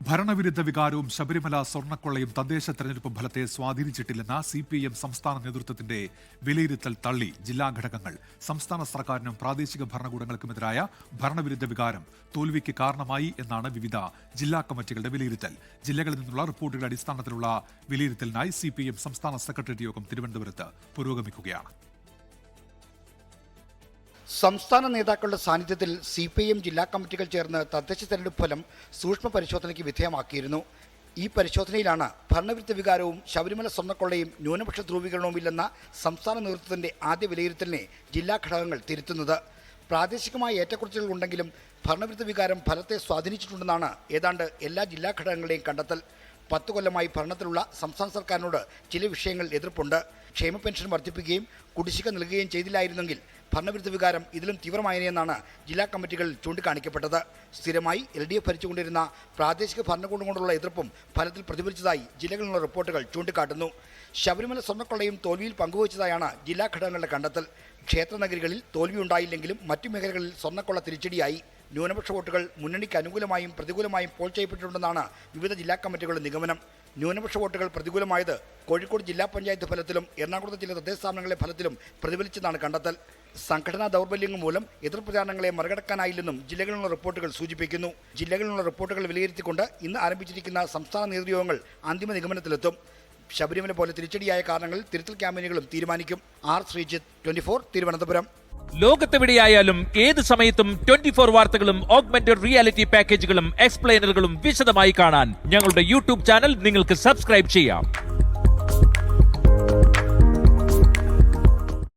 ഭരണവിരുദ്ധ വികാരവും ശബരിമല സ്വർണ്ണക്കൊള്ളയും തദ്ദേശ തെരഞ്ഞെടുപ്പ് ഫലത്തെ സ്വാധീനിച്ചിട്ടില്ലെന്ന സിപിഐഎം സംസ്ഥാന നേതൃത്വത്തിന്റെ വിലയിരുത്തൽ തള്ളി ജില്ലാ ഘടകങ്ങൾ. സംസ്ഥാന സർക്കാരിനും പ്രാദേശിക ഭരണകൂടങ്ങൾക്കുമെതിരായ ഭരണവിരുദ്ധ വികാരം തോൽവിക്ക് കാരണമായി എന്നാണ് വിവിധ ജില്ലാ കമ്മിറ്റികളുടെ വിലയിരുത്തൽ. ജില്ലകളിൽ നിന്നുള്ള റിപ്പോർട്ടുകളുടെ അടിസ്ഥാനത്തിലുള്ള വിലയിരുത്തലിനായി സിപിഐഎം സംസ്ഥാന സെക്രട്ടേറിയറ്റ് യോഗം തിരുവനന്തപുരത്ത് പുരോഗമിക്കുകയാണ്. സംസ്ഥാന നേതാക്കളുടെ സാന്നിധ്യത്തിൽ സിപിഐഎം ജില്ലാ കമ്മിറ്റികൾ ചേർന്ന് തദ്ദേശ തെരഞ്ഞെടുപ്പ് ഫലം സൂക്ഷ്മ പരിശോധനയ്ക്ക് വിധേയമാക്കിയിരുന്നു. ഈ പരിശോധനയിലാണ് ഭരണവിരുദ്ധ വികാരവും ശബരിമല സ്വർണ്ണക്കൊള്ളയും ന്യൂനപക്ഷ ധ്രുവീകരണവുമില്ലെന്ന സംസ്ഥാന നേതൃത്വത്തിന്റെ ആദ്യ വിലയിരുത്തലിനെ ജില്ലാ ഘടകങ്ങൾ തിരുത്തുന്നത്. പ്രാദേശികമായ ഏറ്റക്കുറച്ചിലുകൾ ഉണ്ടെങ്കിലും ഭരണവിരുദ്ധ വികാരം ഫലത്തെ സ്വാധീനിച്ചിട്ടുണ്ടെന്നാണ് ഏതാണ്ട് എല്ലാ ജില്ലാ ഘടകങ്ങളുടെയും കണ്ടെത്തൽ. 10 കൊല്ലമായി ഭരണത്തിലുള്ള സംസ്ഥാന സർക്കാരിനോട് ചില വിഷയങ്ങളിൽ എതിർപ്പുണ്ട്. ക്ഷേമ പെൻഷൻ വർദ്ധിപ്പിക്കുകയും കുടിശ്ശിക നൽകുകയും ചെയ്തില്ലായിരുന്നെങ്കിൽ ഭരണവിരുദ്ധ വികാരം ഇതിലും തീവ്രമായനെന്നാണ് ജില്ലാ കമ്മിറ്റികളിൽ ചൂണ്ടിക്കാണിക്കപ്പെട്ടത്. സ്ഥിരമായി LDF ഭരിച്ചുകൊണ്ടിരുന്ന പ്രാദേശിക ഭരണകൂടം കൊണ്ടുള്ള എതിർപ്പും ഫലത്തിൽ പ്രതിഫലിച്ചതായി ജില്ലകളിലുള്ള റിപ്പോർട്ടുകൾ ചൂണ്ടിക്കാട്ടുന്നു. ശബരിമല സ്വർണ്ണക്കൊള്ളയും തോൽവിയിൽ പങ്കുവച്ചതായാണ് ജില്ലാ ഘടകങ്ങളുടെ കണ്ടെത്തൽ. ക്ഷേത്ര നഗരികളിൽ തോൽവിയുണ്ടായില്ലെങ്കിലും മറ്റു മേഖലകളിൽ സ്വർണ്ണക്കൊള്ള തിരിച്ചടിയായി. ന്യൂനപക്ഷ വോട്ടുകൾ മുന്നണിക്ക് അനുകൂലമായും പ്രതികൂലമായും പോൾ ചെയ്യപ്പെട്ടിട്ടുണ്ടെന്നാണ് വിവിധ ജില്ലാ കമ്മിറ്റികളുടെ നിഗമനം. ന്യൂനപക്ഷ വോട്ടുകൾ പ്രതികൂലമായത് കോഴിക്കോട് ജില്ലാ പഞ്ചായത്ത് ഫലത്തിലും എറണാകുളത്തെ ചില തദ്ദേശ സ്ഥാപനങ്ങളിലെ ഫലത്തിലും പ്രതിഫലിച്ചെന്നാണ് കണ്ടെത്തൽ. സംഘടനാ ദൗർബല്യങ്ങൾ മൂലം എതിർപ്രചാരണങ്ങളെ മറികടക്കാനായില്ലെന്നും ജില്ലകളിലുള്ള റിപ്പോർട്ടുകൾ സൂചിപ്പിക്കുന്നു. ജില്ലകളിലുള്ള റിപ്പോർട്ടുകൾ വിലയിരുത്തിക്കൊണ്ട് ഇന്ന് ആരംഭിച്ചിരിക്കുന്ന സംസ്ഥാന നേതൃയോഗങ്ങൾ അന്തിമ നിഗമനത്തിലെത്തും. ശബരിമല പോലെ തിരിച്ചടിയായ കാരണങ്ങളിൽ തിരുത്തൽ ക്യാമ്പയിനുകളും തീരുമാനിക്കും. ആർ ശ്രീജിത്ത്, 24 തിരുവനന്തപുരം. ലോകത്തെവിടെയായാലും ഏത് സമയത്തും 24 വാർത്തകളും ഓഗ്മെന്റഡ് റിയാലിറ്റി പാക്കേജുകളും എക്സ്പ്ലെയിനറുകളും വിശദമായി കാണാൻ ഞങ്ങളുടെ യൂട്യൂബ് ചാനൽ നിങ്ങൾക്ക് സബ്സ്ക്രൈബ് ചെയ്യാം.